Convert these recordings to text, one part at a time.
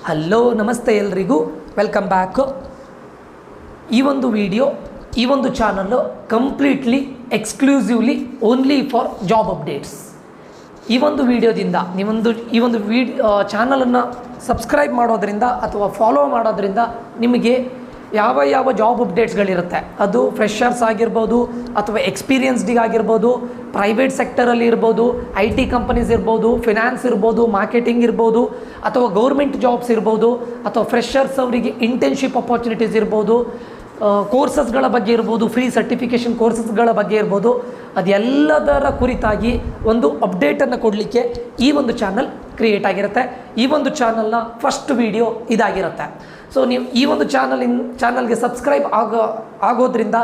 Hello ನಮಸ್ತೆ ಎಲ್ರಿಗೂ welcome back. ಈ ಒಂದು ವಿಡಿಯೋ ಈ ಒಂದು channel completely exclusively only for job updates. ಈ ಒಂದು ವಿಡಿಯೋದಿಂದ ಈ ಒಂದು ಚಾನಲನ್ನು ಸಬ್ಸ್ಕ್ರೈಬ್ ಮಾಡೋದ್ರಿಂದ ಅಥವಾ ಫಾಲೋ ಮಾಡೋದ್ರಿಂದ ನಿಮಗೆ ಯಾವ ಜಾಬ್ ಅಪ್ಡೇಟ್ಸ್ಗಳಿರುತ್ತೆ, ಅದು ಫ್ರೆಷರ್ಸ್ ಆಗಿರ್ಬೋದು ಅಥವಾ ಎಕ್ಸ್ಪೀರಿಯನ್ಸ್ಡಿಗೆ ಆಗಿರ್ಬೋದು, ಪ್ರೈವೇಟ್ ಸೆಕ್ಟರಲ್ಲಿ ಇರ್ಬೋದು, IT ಕಂಪನೀಸ್ ಇರ್ಬೋದು, ಫಿನಾನ್ಸ್ ಇರ್ಬೋದು, ಮಾರ್ಕೆಟಿಂಗ್ ಇರ್ಬೋದು, ಅಥವಾ ಗೌರ್ಮೆಂಟ್ ಜಾಬ್ಸ್ ಇರ್ಬೋದು, ಅಥವಾ ಫ್ರೆಷರ್ಸ್ ಅವರಿಗೆ ಇಂಟರ್ನ್ಶಿಪ್ ಅಪಾರ್ಚುನಿಟೀಸ್ ಇರ್ಬೋದು, ಕೋರ್ಸಸ್ಗಳ ಬಗ್ಗೆ ಇರ್ಬೋದು, ಫ್ರೀ ಸರ್ಟಿಫಿಕೇಷನ್ ಕೋರ್ಸಸ್ಗಳ ಬಗ್ಗೆ ಇರ್ಬೋದು, ಅದೆಲ್ಲದರ ಕುರಿತಾಗಿ ಒಂದು ಅಪ್ಡೇಟನ್ನು ಕೊಡಲಿಕ್ಕೆ ಈ ಒಂದು ಚಾನಲ್ ಕ್ರಿಯೇಟ್ ಆಗಿರುತ್ತೆ. ಈ ಒಂದು ಚಾನಲ್ನ ಫಸ್ಟ್ ವಿಡಿಯೋ ಇದಾಗಿರುತ್ತೆ. ಸೊ ನೀವು ಈ ಒಂದು ಚಾನಲ್ಗೆ ಸಬ್ಸ್ಕ್ರೈಬ್ ಆಗೋದ್ರಿಂದ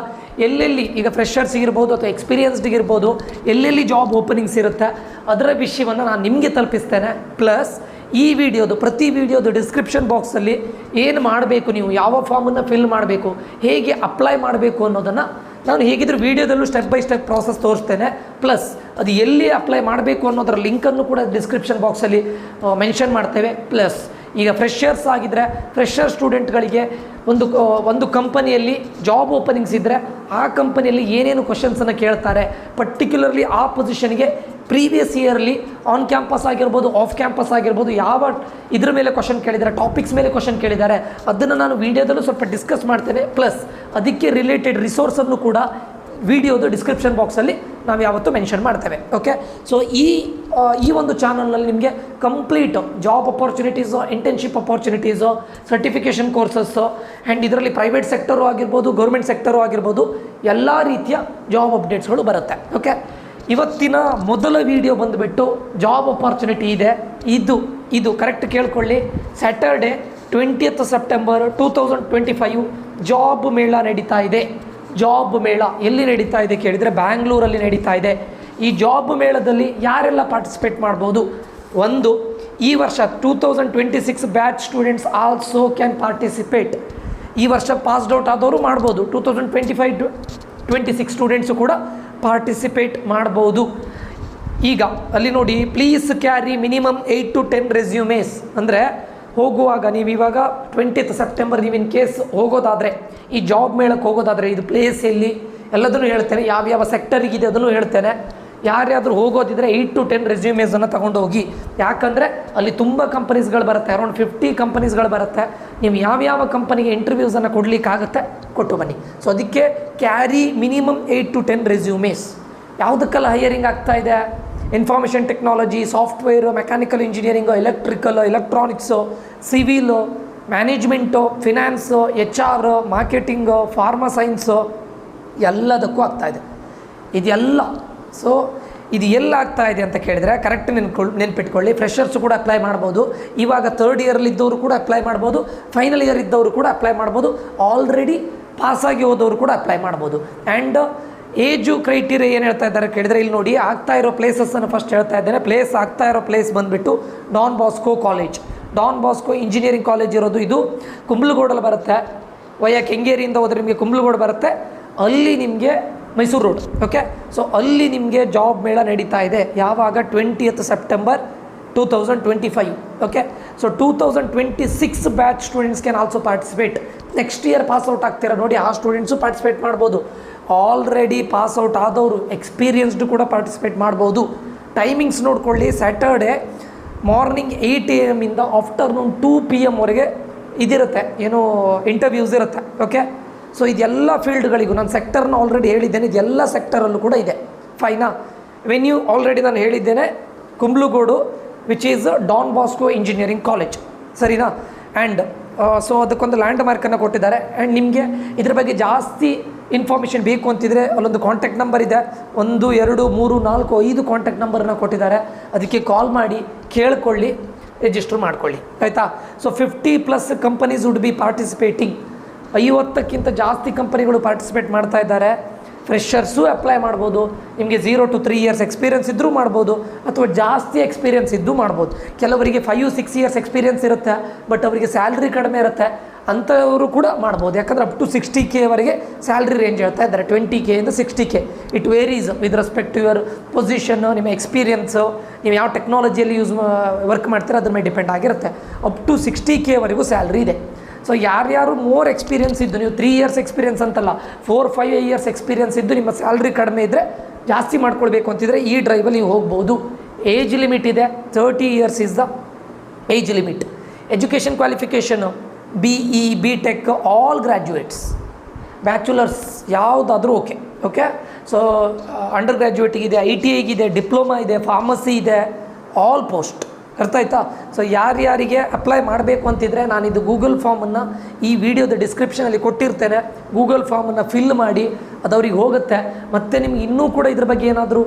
ಎಲ್ಲೆಲ್ಲಿ ಈಗ ಫ್ರೆಷರ್ಸ್ಗಿರ್ಬೋದು ಅಥವಾ ಎಕ್ಸ್ಪೀರಿಯನ್ಸ್ಡ್ಗಿರ್ಬೋದು ಎಲ್ಲೆಲ್ಲಿ ಜಾಬ್ ಓಪನಿಂಗ್ಸ್ ಇರುತ್ತೆ ಅದರ ವಿಷಯವನ್ನು ನಾನು ನಿಮಗೆ ತಲುಪಿಸ್ತೇನೆ. ಪ್ಲಸ್ ಈ ಪ್ರತಿ ವಿಡಿಯೋದು ಡಿಸ್ಕ್ರಿಪ್ಷನ್ ಬಾಕ್ಸಲ್ಲಿ ಏನು ಮಾಡಬೇಕು, ನೀವು ಯಾವ ಫಾರ್ಮನ್ನು ಫಿಲ್ ಮಾಡಬೇಕು, ಹೇಗೆ ಅಪ್ಲೈ ಮಾಡಬೇಕು ಅನ್ನೋದನ್ನು ನಾನು ಹೇಗಿದ್ದರೂ ವೀಡಿಯೋದಲ್ಲೂ ಸ್ಟೆಪ್ ಬೈ ಸ್ಟೆಪ್ ಪ್ರಾಸೆಸ್ ತೋರಿಸ್ತೇನೆ. ಪ್ಲಸ್ ಅದು ಎಲ್ಲಿ ಅಪ್ಲೈ ಮಾಡಬೇಕು ಅನ್ನೋದರ ಲಿಂಕನ್ನು ಕೂಡ ಡಿಸ್ಕ್ರಿಪ್ಷನ್ ಬಾಕ್ಸಲ್ಲಿ ಮೆನ್ಷನ್ ಮಾಡ್ತೇವೆ. ಪ್ಲಸ್ ಈಗ ಫ್ರೆಷರ್ಸ್ ಆಗಿದ್ದರೆ ಫ್ರೆಷರ್ ಸ್ಟೂಡೆಂಟ್ಗಳಿಗೆ ಒಂದು ಕಂಪನಿಯಲ್ಲಿ ಜಾಬ್ ಓಪನಿಂಗ್ಸ್ ಇದ್ದರೆ ಆ ಕಂಪನಿಯಲ್ಲಿ ಏನೇನು ಕ್ವಶನ್ಸನ್ನು ಕೇಳ್ತಾರೆ, ಪರ್ಟಿಕ್ಯುಲರ್ಲಿ ಆ ಪೊಸಿಷನ್ಗೆ ಪ್ರೀವಿಯಸ್ ಇಯರ್ಲಿ ಆನ್ ಕ್ಯಾಂಪಸ್ ಆಗಿರ್ಬೋದು, ಆಫ್ ಕ್ಯಾಂಪಸ್ ಆಗಿರ್ಬೋದು, ಯಾವ ಇದ್ರ ಮೇಲೆ ಕ್ವಶನ್ ಕೇಳಿದ್ದಾರೆ, ಟಾಪಿಕ್ಸ್ ಮೇಲೆ ಕ್ವಶನ್ ಕೇಳಿದ್ದಾರೆ, ಅದನ್ನು ನಾನು ವೀಡಿಯೋದಲ್ಲೂ ಸ್ವಲ್ಪ ಡಿಸ್ಕಸ್ ಮಾಡ್ತೇನೆ. ಪ್ಲಸ್ ಅದಕ್ಕೆ ರಿಲೇಟೆಡ್ ರಿಸೋರ್ಸನ್ನು ಕೂಡ ವಿಡಿಯೋದು ಡಿಸ್ಕ್ರಿಪ್ಷನ್ ಬಾಕ್ಸಲ್ಲಿ ನಾವು ಯಾವತ್ತೂ ಮೆನ್ಷನ್ ಮಾಡ್ತೇವೆ. ಓಕೆ, ಸೊ ಈ ಒಂದು ಚಾನಲ್ನಲ್ಲಿ ನಿಮಗೆ complete job opportunities, internship opportunities, certification courses and ಇದರಲ್ಲಿ ಪ್ರೈವೇಟ್ ಸೆಕ್ಟರು ಆಗಿರ್ಬೋದು, ಗೌರ್ಮೆಂಟ್ ಸೆಕ್ಟರು ಆಗಿರ್ಬೋದು, ಎಲ್ಲ ರೀತಿಯ ಜಾಬ್ ಅಪ್ಡೇಟ್ಸ್ಗಳು ಬರುತ್ತೆ. ಓಕೆ, ಇವತ್ತಿನ ಮೊದಲ ವಿಡಿಯೋ ಬಂದುಬಿಟ್ಟು ಜಾಬ್ ಅಪಾರ್ಚುನಿಟಿ ಇದೆ. ಇದು ಕರೆಕ್ಟ್ ಕೇಳ್ಕೊಳ್ಳಿ. ಸ್ಯಾಟರ್ಡೆ 20th ಸೆಪ್ಟೆಂಬರ್ 2025 ಜಾಬ್ ಮೇಳ ನಡೀತಾ ಇದೆ. ಜಾಬ್ ಮೇಳ ಎಲ್ಲಿ ನಡೀತಾ ಇದೆ ಕೇಳಿದರೆ ಬ್ಯಾಂಗ್ಳೂರಲ್ಲಿ ನಡೀತಾ ಇದೆ. ಈ ಜಾಬ್ ಮೇಳದಲ್ಲಿ ಯಾರೆಲ್ಲ ಪಾರ್ಟಿಸಿಪೇಟ್ ಮಾಡ್ಬೋದು? ಈ ವರ್ಷ 2026 batch students also can participate. ಈ ವರ್ಷ ಪಾಸ್ಡ್ ಔಟ್ ಆದವರು ಮಾಡ್ಬೋದು. 2025-26 ಸ್ಟೂಡೆಂಟ್ಸು ಕೂಡ ಪಾರ್ಟಿಸಿಪೇಟ್ ಮಾಡ್ಬೋದು. ಈಗ ಅಲ್ಲಿ ನೋಡಿ, ಪ್ಲೀಸ್ ಕ್ಯಾರಿ ಮಿನಿಮಮ್ 8 to 10 ರೆಸ್ಯೂಮೇಸ್. ಅಂದರೆ ಹೋಗುವಾಗ ನೀವು ಇವಾಗ 20th ಸೆಪ್ಟೆಂಬರ್ ನೀವು ಇನ್ ಕೇಸ್ ಹೋಗೋದಾದರೆ, ಈ ಜಾಬ್ ಮೇಳಕ್ಕೆ ಹೋಗೋದಾದರೆ, ಇದು ಪ್ಲೇಸ್ ಎಲ್ಲಿ ಎಲ್ಲದನ್ನು ಹೇಳ್ತೇನೆ, ಯಾವ್ಯಾವ ಸೆಕ್ಟರಿಗಿದೆ ಅದನ್ನು ಹೇಳ್ತೇನೆ. ಯಾರ್ಯಾದರೂ ಹೋಗೋದಿದ್ರೆ 8 to 10 ರೆಸ್ಯೂಮೇಸನ್ನು ತೊಗೊಂಡು ಹೋಗಿ. ಯಾಕಂದರೆ ಅಲ್ಲಿ ತುಂಬ ಕಂಪನೀಸ್ಗಳು ಬರುತ್ತೆ, ಅರೌಂಡ್ 50 ಕಂಪನೀಸ್ಗಳು ಬರುತ್ತೆ. ನೀವು ಯಾವ್ಯಾವ ಕಂಪನಿಗೆ ಇಂಟರ್ವ್ಯೂಸನ್ನು ಕೊಡಲಿಕ್ಕಾಗುತ್ತೆ ಕೊಟ್ಟು ಬನ್ನಿ. ಸೊ ಅದಕ್ಕೆ ಕ್ಯಾರಿ ಮಿನಿಮಮ್ 8 to 10 ರೆಸ್ಯೂಮೇಸ್. ಯಾವುದಕ್ಕೆಲ್ಲ ಹೈಯರಿಂಗ್ ಆಗ್ತಾ ಇದೆ? Information technology, software, mechanical engineering, electrical, electronics, civil, management, finance, HR, marketing, pharma science, ಎಲ್ಲದಕ್ಕೂ ಆಗ್ತಾಯಿದೆ ಇದೆಲ್ಲ. ಸೊ ಇದು ಎಲ್ಲ ಆಗ್ತಾ ಇದೆ ಅಂತ ಕೇಳಿದರೆ ಕರೆಕ್ಟ್ ನೆನ್ಪಿಟ್ಕೊಳ್ಳಿ. ಫ್ರೆಷರ್ಸು ಕೂಡ ಅಪ್ಲೈ ಮಾಡ್ಬೋದು. ಇವಾಗ 3rd ಇಯರ್ಲಿದ್ದವರು ಕೂಡ ಅಪ್ಲೈ ಮಾಡ್ಬೋದು. ಫೈನಲ್ ಇಯರ್ ಇದ್ದವರು ಕೂಡ ಅಪ್ಲೈ ಮಾಡ್ಬೋದು. ಆಲ್ರೆಡಿ ಪಾಸಾಗಿ ಹೋದವರು ಕೂಡ ಅಪ್ಲೈ ಮಾಡ್ಬೋದು. ಆ್ಯಂಡ್ ಏಜು ಕ್ರೈಟೀರಿಯಾ ಏನು ಹೇಳ್ತಾ ಇದ್ದಾರೆ ಕೇಳಿದರೆ, ಇಲ್ಲಿ ನೋಡಿ, ಆಗ್ತಾ ಇರೋ ಪ್ಲೇಸಸ್ಸನ್ನು ಫಸ್ಟ್ ಹೇಳ್ತಾ ಇದ್ದೇನೆ. ಆಗ್ತಾ ಇರೋ ಪ್ಲೇಸ್ ಬಂದುಬಿಟ್ಟು Don Bosco college. Don Bosco engineering college ಇರೋದು ಇದು ಕುಂಬ್ಳಗೋಡಲ್ಲಿ ಬರುತ್ತೆ. ಕೆಂಗೇರಿಯಿಂದ ಹೋದರೆ ನಿಮಗೆ ಕುಂಬ್ಳಗೋಡು ಬರುತ್ತೆ. ಅಲ್ಲಿ ನಿಮಗೆ ಮೈಸೂರು ರೋಡ್. ಓಕೆ, ಸೊ ಅಲ್ಲಿ ನಿಮಗೆ ಜಾಬ್ ಮೇಳ ನಡೀತಾ ಇದೆ. ಯಾವಾಗ? 20th September 2025. Okay, so 2026 batch students can also participate. Next year pass out ಆಗ್ತೀರಾ ನೋಡಿ, ಆ ಸ್ಟೂಡೆಂಟ್ಸು ಪಾರ್ಟಿಸಿಪೇಟ್ ಮಾಡ್ಬೋದು. ಆಲ್ರೆಡಿ ಪಾಸ್ಔಟ್ ಆದವರು, ಎಕ್ಸ್ಪೀರಿಯನ್ಸ್ಡು ಕೂಡ ಪಾರ್ಟಿಸಿಪೇಟ್ ಮಾಡ್ಬೋದು. ಟೈಮಿಂಗ್ಸ್ ನೋಡ್ಕೊಳ್ಳಿ. ಸ್ಯಾಟರ್ಡೆ ಮಾರ್ನಿಂಗ್ 8 AM ಇಂದ ಆಫ್ಟರ್ನೂನ್ 2 PM ವರೆಗೆ ಇದಿರುತ್ತೆ, ಏನು ಇಂಟರ್ವ್ಯೂಸ್ ಇರುತ್ತೆ. ಓಕೆ, ಸೊ ಇದೆಲ್ಲ ಫೀಲ್ಡ್ಗಳಿಗೂ ನಾನು ಸೆಕ್ಟರ್ನ ಆಲ್ರೆಡಿ ಹೇಳಿದ್ದೇನೆ. ಇದೆಲ್ಲ ಸೆಕ್ಟರಲ್ಲೂ ಕೂಡ ಇದೆ. ಫೈನಾ? ವೆನ್ಯೂ ಆಲ್ರೆಡಿ ನಾನು ಹೇಳಿದ್ದೇನೆ, Kumbalgodu, which is Don Bosco engineering college. ಸರಿನಾ? ಆ್ಯಂಡ್ ಸೊ ಅದಕ್ಕೊಂದು ಲ್ಯಾಂಡ್ ಮಾರ್ಕನ್ನು ಕೊಟ್ಟಿದ್ದಾರೆ. ಆ್ಯಂಡ್ ನಿಮಗೆ ಇದ್ರ ಬಗ್ಗೆ ಜಾಸ್ತಿ ಇನ್ಫಾರ್ಮೇಷನ್ ಬೇಕು ಅಂತಿದ್ರೆ ಅಲ್ಲೊಂದು ಕಾಂಟ್ಯಾಕ್ಟ್ ನಂಬರ್ ಇದೆ. 1 2 3 4 5 ಕಾಂಟ್ಯಾಕ್ಟ್ ನಂಬರನ್ನು ಕೊಟ್ಟಿದ್ದಾರೆ. ಅದಕ್ಕೆ ಕಾಲ್ ಮಾಡಿ ಕೇಳ್ಕೊಳ್ಳಿ, ರಿಜಿಸ್ಟರ್ ಮಾಡ್ಕೊಳ್ಳಿ. ಆಯಿತಾ? So 50+ companies would be participating. 50ಕ್ಕಿಂತ ಜಾಸ್ತಿ ಕಂಪನಿಗಳು ಪಾರ್ಟಿಸಿಪೇಟ್ ಮಾಡ್ತಾ ಇದ್ದಾರೆ. ಫ್ರೆಷರ್ಸು ಅಪ್ಲೈ ಮಾಡ್ಬೋದು. ನಿಮಗೆ 0 to 3 years ಎಕ್ಸ್ಪೀರಿಯನ್ಸ್ ಇದ್ದರೂ ಮಾಡ್ಬೋದು, ಅಥವಾ ಜಾಸ್ತಿ ಎಕ್ಸ್ಪೀರಿಯನ್ಸ್ ಇದ್ದು ಮಾಡ್ಬೋದು. ಕೆಲವರಿಗೆ 5-6 years ಎಕ್ಸ್ಪೀರಿಯನ್ಸ್ ಇರುತ್ತೆ, ಬಟ್ ಅವರಿಗೆ ಸ್ಯಾಲ್ರಿ ಕಡಿಮೆ ಇರುತ್ತೆ. ಅಂಥವರು ಕೂಡ ಮಾಡ್ಬೋದು. ಯಾಕಂದರೆ ಅಪ್ ಟು 60K ವರೆಗೆ ಸ್ಯಾಲ್ರಿ ರೇಂಜ್ ಹೇಳ್ತಾ ಇದ್ದಾರೆ, 20K ಇಂದ 60K. It varies with respect to your position, ನಿಮ್ಮ ಎಕ್ಸ್ಪೀರಿಯನ್ಸು, ನೀವು ಯಾವ ಟೆಕ್ನಾಲಜಿಯಲ್ಲಿ ವರ್ಕ್ ಮಾಡ್ತೀರ ಅದ್ರ ಮೇಲೆ ಡಿಪೆಂಡ್ ಆಗಿರುತ್ತೆ. ಅಪ್ ಟು 60K ವರೆಗೂ ಸ್ಯಾಲ್ರಿ ಇದೆ. ಸೊ ಯಾರ್ಯಾರು ಮೋರ್ ಎಕ್ಸ್ಪೀರಿಯನ್ಸ್ ಇದ್ದು, ನೀವು 3 ಇಯರ್ಸ್ ಎಕ್ಸ್ಪೀರಿಯನ್ಸ್ ಅಂತಲ್ಲ, 4-5 ಇಯರ್ಸ್ ಎಕ್ಸ್ಪೀರಿಯನ್ಸ್ ಇದ್ದು ನಿಮ್ಮ ಸ್ಯಾಲ್ರಿ ಕಡಿಮೆ ಇದ್ದರೆ, ಜಾಸ್ತಿ ಮಾಡ್ಕೊಳ್ಬೇಕು ಅಂತಿದ್ರೆ ಈ ಡ್ರೈವಲ್ಲಿ ನೀವು ಹೋಗ್ಬೋದು. ಏಜ್ ಲಿಮಿಟ್ ಇದೆ, 30 years is the age limit. Education qualification BE BTech all graduates, bachelors ಯಾವುದಾದ್ರೂ ಓಕೆ. ಸೊ ಅಂಡರ್ ಗ್ರ್ಯಾಜುಯೇಟಿಗಿದೆ, ITIಗಿದೆ, ಡಿಪ್ಲೊಮಾ ಇದೆ, ಫಾರ್ಮಸಿ ಇದೆ, ಆಲ್ ಪೋಸ್ಟ್. ಅರ್ಥ ಆಯ್ತಾ? ಸೊ ಯಾರ್ಯಾರಿಗೆ ಅಪ್ಲೈ ಮಾಡಬೇಕು ಅಂತಿದ್ರೆ ನಾನಿದು ಗೂಗಲ್ ಫಾರ್ಮನ್ನು ಈ ವಿಡಿಯೋದ ಡಿಸ್ಕ್ರಿಪ್ಷನಲ್ಲಿ ಕೊಟ್ಟಿರ್ತೇನೆ. ಗೂಗಲ್ ಫಾರ್ಮನ್ನು ಫಿಲ್ ಮಾಡಿ ಅದು ಅವ್ರಿಗೆ ಹೋಗುತ್ತೆ. ಮತ್ತು ನಿಮ್ಗೆ ಇನ್ನೂ ಕೂಡ ಇದ್ರ ಬಗ್ಗೆ ಏನಾದರೂ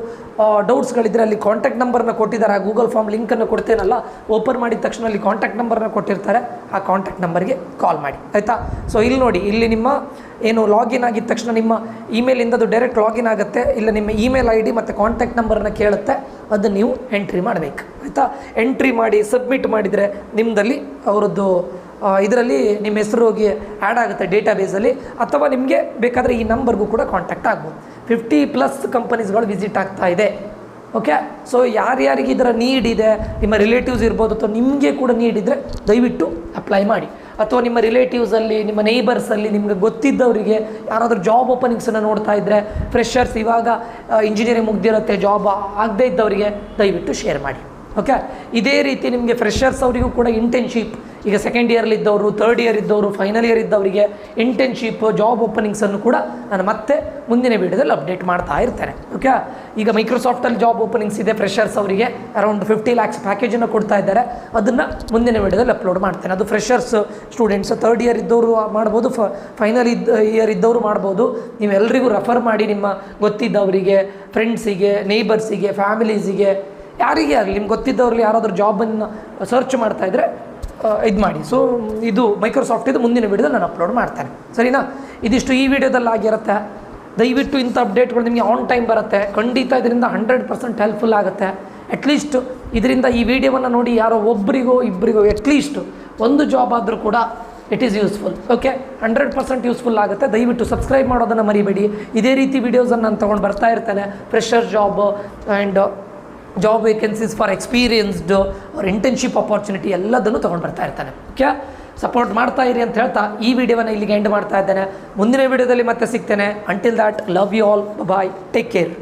ಡೌಟ್ಸ್ಗಳಿದ್ದರೆ ಅಲ್ಲಿ ಕಾಂಟ್ಯಾಕ್ಟ್ ನಂಬರ್ನ ಕೊಟ್ಟಿದ್ದಾರೆ. ಆ ಗೂಗಲ್ ಫಾರ್ಮ್ ಲಿಂಕನ್ನು ಕೊಡ್ತೇನಲ್ಲ, ಓಪನ್ ಮಾಡಿದ ತಕ್ಷಣ ಅಲ್ಲಿ ಕಾಂಟ್ಯಾಕ್ಟ್ ನಂಬರ್ನ ಕೊಟ್ಟಿರ್ತಾರೆ. ಆ ಕಾಂಟ್ಯಾಕ್ಟ್ ನಂಬರ್ಗೆ ಕಾಲ್ ಮಾಡಿ, ಆಯಿತಾ? ಸೊ ಇಲ್ಲಿ ನೋಡಿ, ಇಲ್ಲಿ ನಿಮ್ಮ ಏನು ಲಾಗಿನ್ ಆಗಿದ ತಕ್ಷಣ ನಿಮ್ಮ ಇಮೇಲಿಂದ ಅದು ಡೈರೆಕ್ಟ್ ಲಾಗಿನ್ ಆಗುತ್ತೆ. ಇಲ್ಲ ನಿಮ್ಮ ಇಮೇಲ್ ID ಮತ್ತು ಕಾಂಟ್ಯಾಕ್ಟ್ ನಂಬರನ್ನು ಕೇಳುತ್ತೆ, ಅದನ್ನು ನೀವು ಎಂಟ್ರಿ ಮಾಡಬೇಕು, ಆಯಿತಾ? ಎಂಟ್ರಿ ಮಾಡಿ ಸಬ್ಮಿಟ್ ಮಾಡಿದರೆ ನಿಮ್ಮದಲ್ಲಿ ಅವರದ್ದು ಇದರಲ್ಲಿ ನಿಮ್ಮ ಹೆಸರು ಹೋಗಿ ಆ್ಯಡ್ ಆಗುತ್ತೆ ಡೇಟಾಬೇಸಲ್ಲಿ. ಅಥವಾ ನಿಮಗೆ ಬೇಕಾದರೆ ಈ ನಂಬರ್ಗೂ ಕೂಡ ಕಾಂಟ್ಯಾಕ್ಟ್ ಆಗ್ಬೋದು. 50+ ಕಂಪನೀಸ್ಗಳು ವಿಸಿಟ್ ಆಗ್ತಾ ಇದೆ, ಓಕೆ. ಸೊ ಯಾರ್ಯಾರಿಗೆ ಇದರ ನೀಡ್ ಇದೆ, ನಿಮ್ಮ ರಿಲೇಟಿವ್ಸ್ ಇರ್ಬೋದು ಅಥವಾ ನಿಮಗೆ ಕೂಡ ನೀಡ್ ಇದ್ದರೆ ದಯವಿಟ್ಟು ಅಪ್ಲೈ ಮಾಡಿ. ಅಥವಾ ನಿಮ್ಮ ರಿಲೇಟಿವ್ಸಲ್ಲಿ, ನಿಮ್ಮ ನೇಬರ್ಸಲ್ಲಿ ನಿಮಗೆ ಗೊತ್ತಿದ್ದವರಿಗೆ ಯಾರಾದರೂ ಜಾಬ್ ಓಪನಿಂಗ್ಸನ್ನು ನೋಡ್ತಾ ಇದ್ದರೆ, ಫ್ರೆಷರ್ಸ್ ಇವಾಗ ಇಂಜಿನಿಯರಿಂಗ್ ಮುಗ್ದಿರುತ್ತೆ, ಜಾಬ್ ಆಗದೇ ಇದ್ದವರಿಗೆ ದಯವಿಟ್ಟು ಶೇರ್ ಮಾಡಿ, ಓಕೆ. ಇದೇ ರೀತಿ ನಿಮಗೆ ಫ್ರೆಷರ್ಸ್ ಅವರಿಗೂ ಕೂಡ ಇಂಟರ್ನ್ಶಿಪ್, ಈಗ ಸೆಕೆಂಡ್ ಇಯರ್ಲಿದ್ದವರು, ಥರ್ಡ್ ಇಯರ್ ಇದ್ದವರು, ಫೈನಲ್ ಇಯರ್ ಇದ್ದವರಿಗೆ ಇಂಟರ್ನ್ಶಿಪ್, ಜಾಬ್ ಓಪನಿಂಗ್ಸನ್ನು ಕೂಡ ನಾನು ಮತ್ತೆ ಮುಂದಿನ ವೀಡಿಯೋದಲ್ಲಿ ಅಪ್ಡೇಟ್ ಮಾಡ್ತಾ ಇರ್ತೇನೆ, ಓಕೆ. ಈಗ ಮೈಕ್ರೋಸಾಫ್ಟಲ್ಲಿ ಜಾಬ್ ಓಪನಿಂಗ್ಸ್ ಇದೆ ಫ್ರೆಷರ್ಸ್ ಅವರಿಗೆ, ಅರೌಂಡ್ 50 lakhs ಪ್ಯಾಕೇಜನ್ನು ಕೊಡ್ತಾ ಇದ್ದಾರೆ. ಅದನ್ನು ಮುಂದಿನ ವೀಡಿಯೋದಲ್ಲಿ ಅಪ್ಲೋಡ್ ಮಾಡ್ತೇನೆ. ಅದು ಫ್ರೆಷರ್ಸ್ ಸ್ಟೂಡೆಂಟ್ಸ್, ಥರ್ಡ್ ಇಯರ್ ಇದ್ದವರು ಮಾಡ್ಬೋದು, ಫೈನಲ್ ಇಯರ್ ಇದ್ದವರು ಮಾಡ್ಬೋದು. ನೀವೆಲ್ಲರಿಗೂ ರೆಫರ್ ಮಾಡಿ, ನಿಮ್ಮ ಗೊತ್ತಿದ್ದವರಿಗೆ, ಫ್ರೆಂಡ್ಸಿಗೆ, ನೇಬರ್ಸಿಗೆ, ಫ್ಯಾಮಿಲೀಸಿಗೆ, ಯಾರಿಗೆ ಆಗಲಿ ನಿಮ್ಗೆ ಗೊತ್ತಿದ್ದವ್ರಲ್ಲಿ ಯಾರಾದರೂ ಜಾಬನ್ನು ಸರ್ಚ್ ಮಾಡ್ತಾಯಿದ್ರೆ ಇದು ಮಾಡಿ. ಸೊ ಇದು ಮೈಕ್ರೋಸಾಫ್ಟ್ ಇದು ಮುಂದಿನ ವೀಡಿಯೋದಲ್ಲಿ ನಾನು ಅಪ್ಲೋಡ್ ಮಾಡ್ತೇನೆ, ಸರಿನಾ? ಇದಿಷ್ಟು ಈ ವಿಡಿಯೋದಲ್ಲಿ ಆಗಿರುತ್ತೆ. ದಯವಿಟ್ಟು ಇಂಥ ಅಪ್ಡೇಟ್ಗಳು ನಿಮಗೆ ಆನ್ ಟೈಮ್ ಬರುತ್ತೆ. ಖಂಡಿತ ಇದರಿಂದ 100% ಹೆಲ್ಪ್ಫುಲ್ ಆಗುತ್ತೆ. ಅಟ್ಲೀಸ್ಟ್ ಇದರಿಂದ ಈ ವಿಡಿಯೋವನ್ನು ನೋಡಿ ಯಾರೋ ಒಬ್ಬರಿಗೋ ಇಬ್ಬರಿಗೋ ಅಟ್ಲೀಸ್ಟ್ ಒಂದು ಜಾಬ್ ಆದರೂ ಕೂಡ it is useful, okay. 100% useful ಆಗುತ್ತೆ. ದಯವಿಟ್ಟು ಸಬ್ಸ್ಕ್ರೈಬ್ ಮಾಡೋದನ್ನು ಮರಿಬೇಡಿ. ಇದೇ ರೀತಿ ವೀಡಿಯೋಸನ್ನು ನಾನು ತೊಗೊಂಡು ಬರ್ತಾ ಇರ್ತೇನೆ. Fresher job and job vacancies for experienced ಅವ್ರ ಇಂಟರ್ನ್ಶಿಪ್ ಆಪರ್ಚುನಿಟಿ ಎಲ್ಲದನ್ನು ತೊಗೊಂಡು ಬರ್ತಾ ಇರ್ತಾನೆ, ಓಕೆ. ಸಪೋರ್ಟ್ ಮಾಡ್ತಾ ಇರಿ ಅಂತ ಹೇಳ್ತಾ ಈ ವಿಡಿಯೋವನ್ನು ಇಲ್ಲಿಗೆ ಎಂಡ್ ಮಾಡ್ತಾ ಇದ್ದೇನೆ. ಮುಂದಿನ ವಿಡಿಯೋದಲ್ಲಿ ಮತ್ತೆ ಸಿಗ್ತೇನೆ. Until that, love you all, bye, take care.